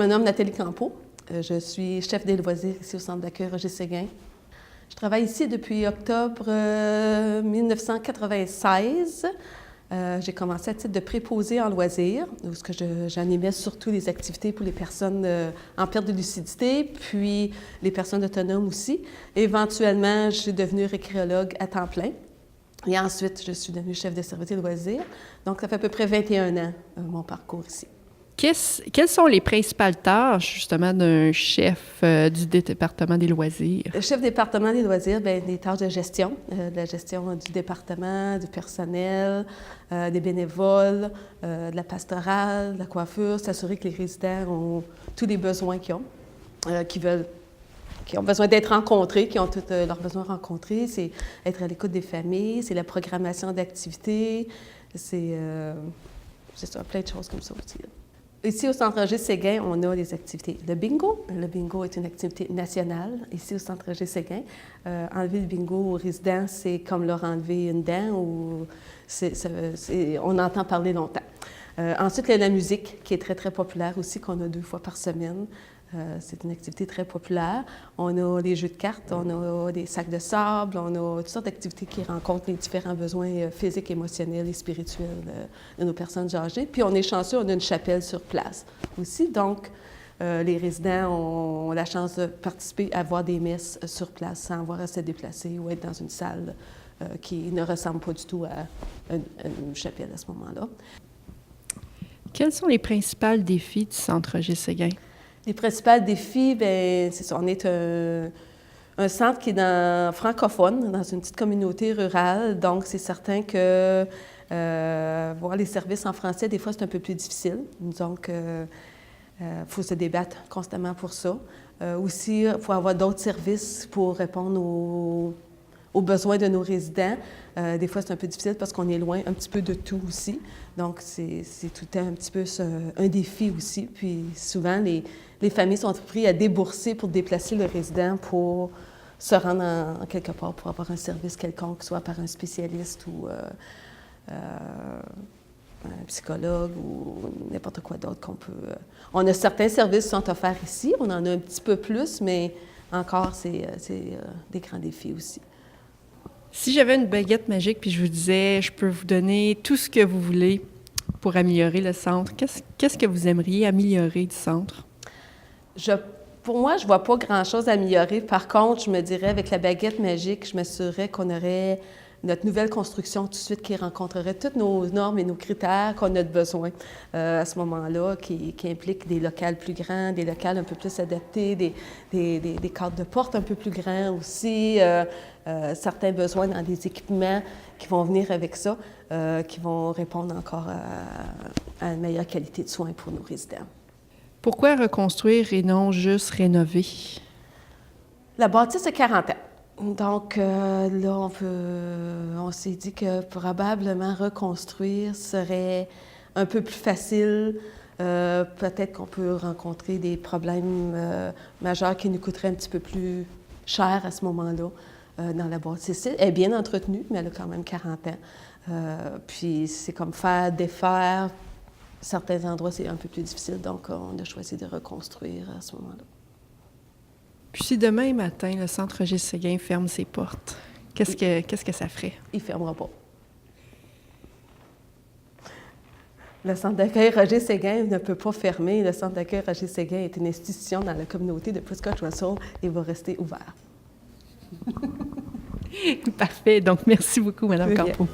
me nomme Nathalie Campeau. Je suis chef des loisirs ici au Centre d'accueil Roger Séguin. Je travaille ici depuis octobre 1996. J'ai commencé à titre de préposée en loisirs, où j'animais surtout les activités pour les personnes en perte de lucidité, puis les personnes autonomes aussi. Éventuellement, je suis devenue récréologue à temps plein. Et ensuite, je suis devenue chef de service des loisirs. Donc, ça fait à peu près 21 ans, mon parcours ici. Quelles sont les principales tâches, justement, d'un chef du département des loisirs? Le chef département des loisirs, bien, des tâches de gestion, la gestion du département, du personnel, des bénévoles, de la pastorale, de la coiffure, s'assurer que les résidents ont tous les besoins qu'ils ont, qui ont besoin d'être rencontrés, qui ont tous leurs besoins rencontrés. C'est être à l'écoute des familles, c'est la programmation d'activités, c'est ça, plein de choses comme ça aussi. Ici, au Centre Roger Séguin, on a des activités. Le bingo. Le bingo est une activité nationale, ici au Centre Roger Séguin. Enlever le bingo aux résidents, c'est comme leur enlever une dent ou on entend parler longtemps. Ensuite, il y a la musique, qui est très, très populaire aussi, qu'on a 2 fois par semaine. C'est une activité très populaire. On a les jeux de cartes, on a des sacs de sable, on a toutes sortes d'activités qui rencontrent les différents besoins physiques, émotionnels et spirituels de nos personnes âgées. Puis on est chanceux, on a une chapelle sur place aussi. Donc, les résidents ont la chance de participer à voir des messes sur place sans avoir à se déplacer ou être dans une salle qui ne ressemble pas du tout à une chapelle à ce moment-là. Quels sont les principaux défis du Centre Roger Séguin? Les principaux défis, bien, c'est ça. On est un centre qui est francophone, dans une petite communauté rurale. Donc, c'est certain que voir les services en français, des fois, c'est un peu plus difficile. Donc, il faut se débattre constamment pour ça. Aussi, il faut avoir d'autres services pour répondre aux besoins de nos résidents. Des fois, c'est un peu difficile parce qu'on est loin un petit peu de tout aussi. Donc, c'est tout le temps un petit peu un défi aussi. Puis souvent, les familles sont prises à débourser pour déplacer le résident pour se rendre en quelque part pour avoir un service quelconque, soit par un spécialiste ou un psychologue ou n'importe quoi d'autre qu'on peut... On a certains services qui sont offerts ici. On en a un petit peu plus, mais encore, c'est des grands défis aussi. Si j'avais une baguette magique puis je vous disais, je peux vous donner tout ce que vous voulez pour améliorer le centre, qu'est-ce que vous aimeriez améliorer du centre? Pour moi, je ne vois pas grand-chose à améliorer. Par contre, je me dirais, avec la baguette magique, je m'assurerais qu'on aurait notre nouvelle construction tout de suite qui rencontrerait toutes nos normes et nos critères qu'on a de besoin à ce moment-là, qui impliquent des locales plus grands, des locales un peu plus adaptés, des cadres de porte un peu plus grands aussi, certains besoins dans des équipements qui vont venir avec ça, qui vont répondre encore à une meilleure qualité de soins pour nos résidents. Pourquoi reconstruire et non juste rénover? La bâtisse a 40 ans. Donc là, on s'est dit que probablement reconstruire serait un peu plus facile. Peut-être qu'on peut rencontrer des problèmes majeurs qui nous coûteraient un petit peu plus cher à ce moment-là dans la bâtisse. Elle est bien entretenue, mais elle a quand même 40 ans. Puis c'est comme défaire. Certains endroits, c'est un peu plus difficile, donc on a choisi de reconstruire à ce moment-là. Puis si demain matin, le Centre Roger Séguin ferme ses portes, qu'est-ce que ça ferait? Il ne fermera pas. Le Centre d'accueil Roger Séguin ne peut pas fermer. Le Centre d'accueil Roger Séguin est une institution dans la communauté de Prescott-Russell et va rester ouvert. Parfait. Donc, merci beaucoup, Mme Campeau.